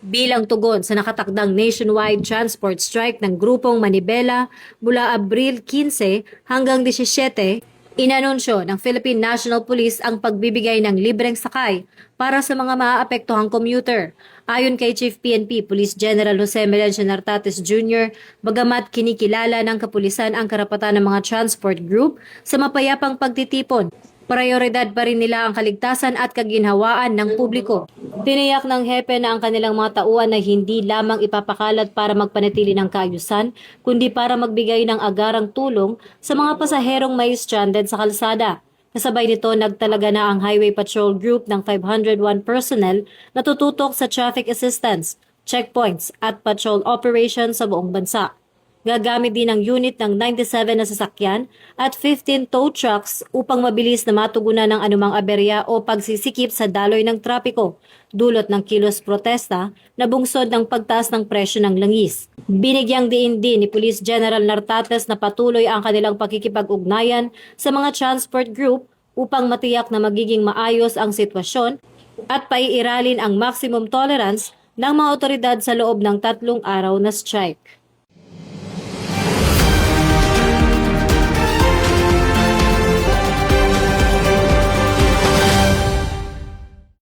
Bilang tugon sa nakatakdang nationwide transport strike ng grupong Manibela mula Abril 15 hanggang 17, inanunsyo ng Philippine National Police ang pagbibigay ng libreng sakay para sa mga maaapektuhang commuter. Ayon kay Chief PNP Police General Jose Melencio Nartates Jr., bagamat kinikilala ng kapulisan ang karapatan ng mga transport group sa mapayapang pagtitipon, prioridad pa rin nila ang kaligtasan at kaginhawaan ng publiko. Tiniyak ng hepe na ang kanilang mga tauhan ay hindi lamang ipapakalat para magpanatili ng kaayusan, kundi para magbigay ng agarang tulong sa mga pasaherong may stranded sa kalsada. Kasabay nito, nagtalaga na ang Highway Patrol Group ng 501 personnel na tututok sa traffic assistance, checkpoints at patrol operations sa buong bansa. Gagamit din ang unit ng 97 na sasakyan at 15 tow trucks upang mabilis na matugunan ng anumang aberya o pagsisikip sa daloy ng trapiko, dulot ng kilos protesta na bungsod ng pagtaas ng presyo ng langis. Binigyang diin din ni Police General Nartates na patuloy ang kanilang pakikipag-ugnayan sa mga transport group upang matiyak na magiging maayos ang sitwasyon at paiiralin ang maximum tolerance ng mga otoridad sa loob ng 3 araw na strike.